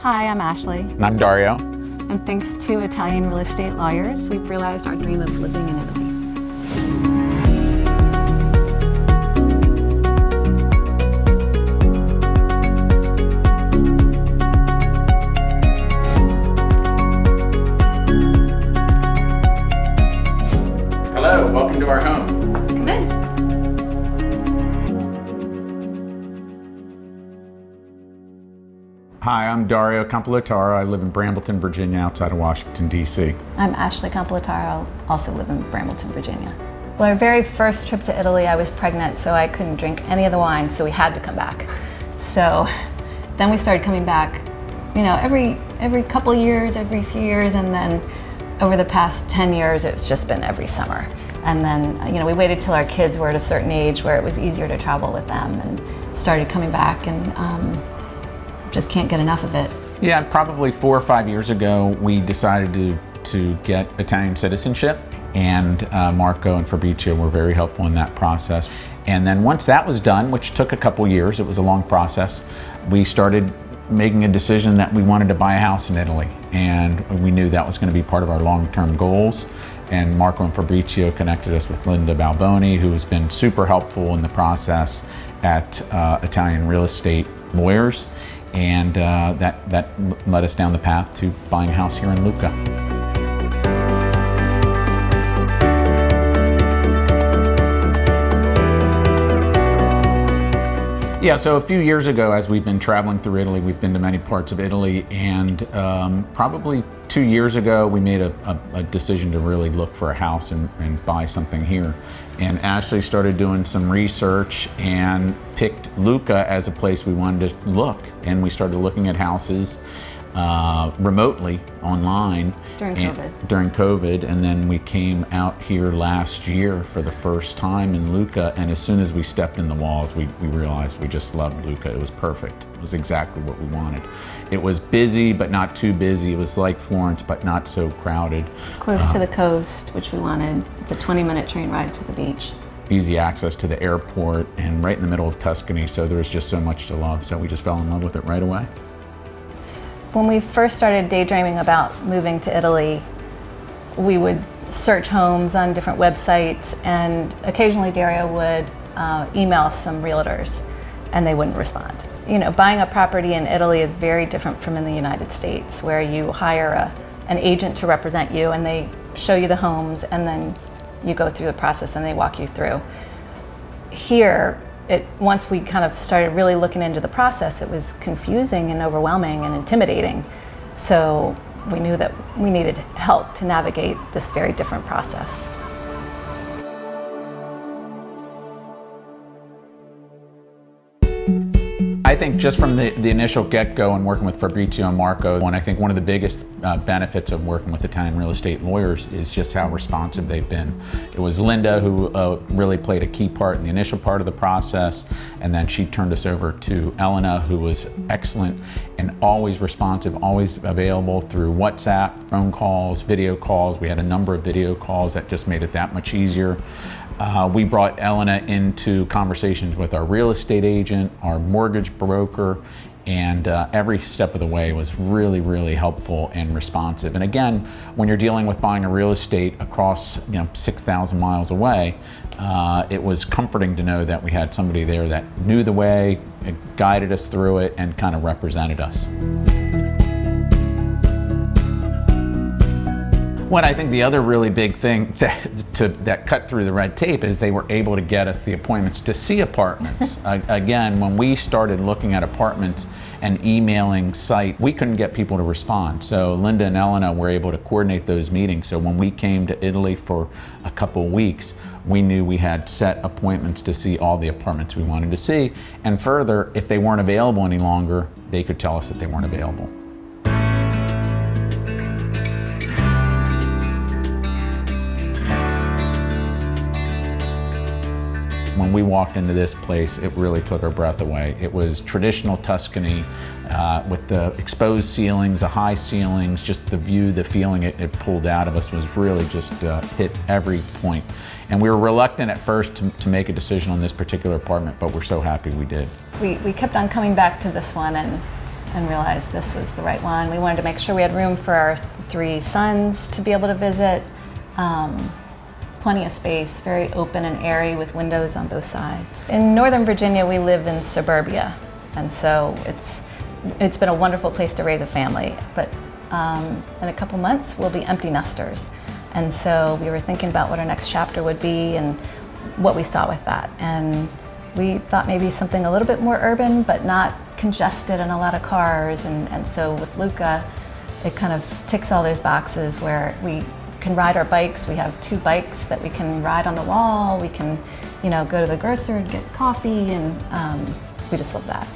Hi, I'm Ashley. And I'm Dario. And thanks to Italian real estate lawyers, we've realized our dream of living in Italy. Hello, welcome to our home. Come in. Hi, I'm Dario Compilotaro. I live in Brambleton, Virginia, outside of Washington, D.C. I'm Ashley Compilotaro, also live in Brambleton, Virginia. Well, our very first trip to Italy, I was pregnant, so I couldn't drink any of the wine, so we had to come back. So then we started coming back, every couple years, every few years, and then over the past 10 years, it's just been every summer. And then, we waited till our kids were at a certain age where it was easier to travel with them and started coming back and just can't get enough of it. Yeah, probably 4 or 5 years ago, we decided to get Italian citizenship, and Marco and Fabrizio were very helpful in that process. And then once that was done, which took a couple years, it was a long process, we started making a decision that we wanted to buy a house in Italy. And we knew that was going to be part of our long-term goals. And Marco and Fabrizio connected us with Linda Balboni, who has been super helpful in the process at Italian real estate lawyers. And that led us down the path to buying a house here in Lucca. Yeah, so a few years ago, as we've been traveling through Italy, we've been to many parts of Italy, and probably 2 years ago, we made a decision to really look for a house and buy something here. And Ashley started doing some research and picked Lucca as a place we wanted to look. And we started looking at houses remotely online during COVID, and then we came out here last year for the first time in Lucca, and as soon as we stepped in the walls, we realized we just loved Lucca. It was perfect. It was exactly what we wanted. It was busy, but not too busy. It was like Florence, but not so crowded. Close to the coast, which we wanted. It's a 20-minute train ride to the beach. Easy access to the airport, and right in the middle of Tuscany, so there was just so much to love. So we just fell in love with it right away. When we first started daydreaming about moving to Italy, we would search homes on different websites, and occasionally Dario would email some realtors and they wouldn't respond. Buying a property in Italy is very different from in the United States, where you hire an agent to represent you and they show you the homes and then you go through the process and they walk you through. Here, once we kind of started really looking into the process, it was confusing and overwhelming and intimidating. So we knew that we needed help to navigate this very different process. I think just from the initial get-go and working with Fabrizio and Marco, and I think one of the biggest benefits of working with Italian real estate lawyers is just how responsive they've been. It was Linda who really played a key part in the initial part of the process, and then she turned us over to Elena, who was excellent and always responsive, always available through WhatsApp, phone calls, video calls. We had a number of video calls that just made it that much easier. We brought Elena into conversations with our real estate agent, our mortgage broker, and every step of the way was really, really helpful and responsive. And again, when you're dealing with buying a real estate across 6,000 miles away, it was comforting to know that we had somebody there that knew the way, guided us through it, and kind of represented us. What I think the other really big thing that cut through the red tape is they were able to get us the appointments to see apartments. Again, when we started looking at apartments and emailing site, we couldn't get people to respond. So Linda and Elena were able to coordinate those meetings. So when we came to Italy for a couple weeks, we knew we had set appointments to see all the apartments we wanted to see. And further, if they weren't available any longer, they could tell us that they weren't available. When we walked into this place, it really took our breath away. It was traditional Tuscany with the exposed ceilings, the high ceilings, just the view, the feeling it pulled out of us was really just hit every point. And we were reluctant at first to make a decision on this particular apartment, but we're so happy we did. We kept on coming back to this one, and and realized this was the right one. We wanted to make sure we had room for our 3 sons to be able to visit. Plenty of space, very open and airy with windows on both sides. In Northern Virginia, we live in suburbia, and so it's been a wonderful place to raise a family. But in a couple months, we'll be empty nesters. And so we were thinking about what our next chapter would be and what we saw with that. And we thought maybe something a little bit more urban, but not congested and a lot of cars. And so with Lucca, it kind of ticks all those boxes where we can ride our bikes. We have 2 bikes that we can ride on the wall. We can, go to the grocer and get coffee, and we just love that.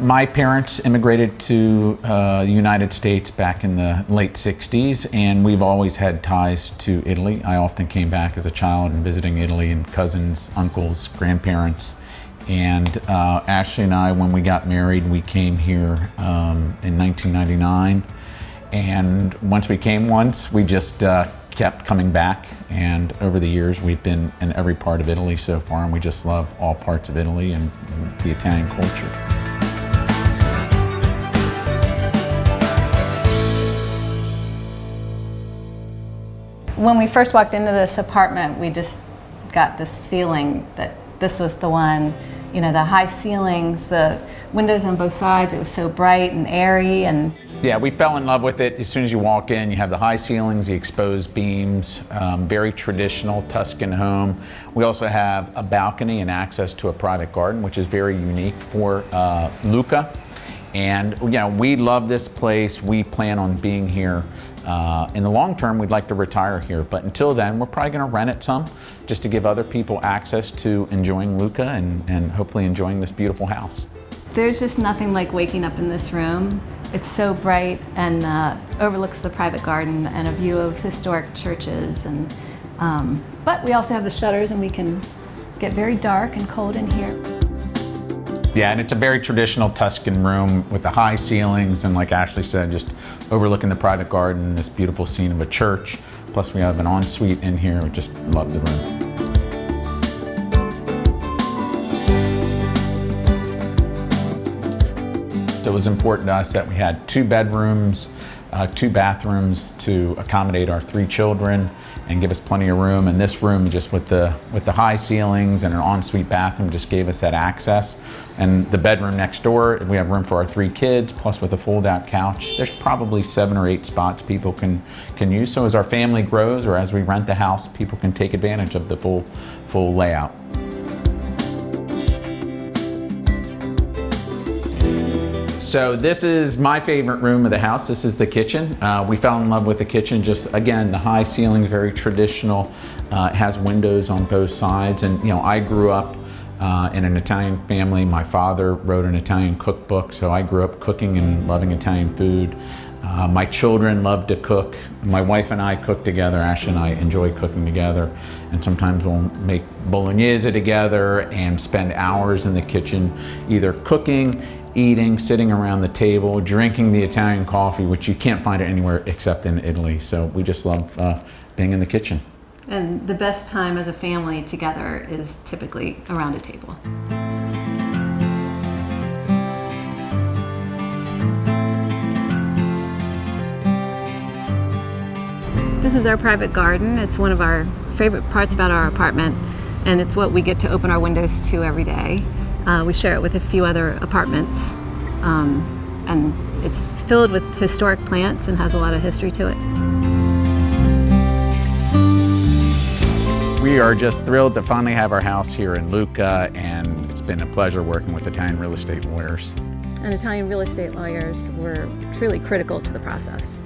My parents immigrated to the United States back in the late 60s, and we've always had ties to Italy. I often came back as a child and visiting Italy, and cousins, uncles, grandparents. And Ashley and I, when we got married, we came here in 1999. And once we came once, we just kept coming back. And over the years, we've been in every part of Italy so far, and we just love all parts of Italy and the Italian culture. When we first walked into this apartment, we just got this feeling that this was the one. The high ceilings, the windows on both sides, it was so bright and airy. And yeah, we fell in love with it. As soon as you walk in, you have the high ceilings, the exposed beams, very traditional Tuscan home. We also have a balcony and access to a private garden, which is very unique for Lucca. And we love this place. We plan on being here. In the long term, we'd like to retire here, but until then, we're probably going to rent it some, just to give other people access to enjoying Lucca and hopefully enjoying this beautiful house. There's just nothing like waking up in this room. It's so bright and overlooks the private garden and a view of historic churches. And but we also have the shutters, and we can get very dark and cold in here. Yeah, and it's a very traditional Tuscan room with the high ceilings, and like Ashley said, just overlooking the private garden, this beautiful scene of a church. Plus we have an ensuite in here. We just love the room. So it was important to us that we had 2 bedrooms, 2 bathrooms to accommodate our 3 children and give us plenty of room. And this room, just with the high ceilings and an ensuite bathroom, just gave us that access. And the bedroom next door, we have room for our 3 kids, plus with a fold-out couch. There's probably 7 or 8 spots people can use. So as our family grows, or as we rent the house, people can take advantage of the full layout. So this is my favorite room of the house. This is the kitchen. We fell in love with the kitchen. Just again, the high ceilings, very traditional. It has windows on both sides. And I grew up in an Italian family. My father wrote an Italian cookbook, so I grew up cooking and loving Italian food. My children love to cook. My wife and I cook together. Ash and I enjoy cooking together. And sometimes we'll make bolognese together and spend hours in the kitchen, either cooking, eating, sitting around the table, drinking the Italian coffee, which you can't find it anywhere except in Italy. So we just love being in the kitchen. And the best time as a family together is typically around a table. This is our private garden. It's one of our favorite parts about our apartment, and it's what we get to open our windows to every day. We share it with a few other apartments, and it's filled with historic plants and has a lot of history to it. We are just thrilled to finally have our house here in Lucca, and it's been a pleasure working with Italian real estate lawyers. And Italian real estate lawyers were truly critical to the process.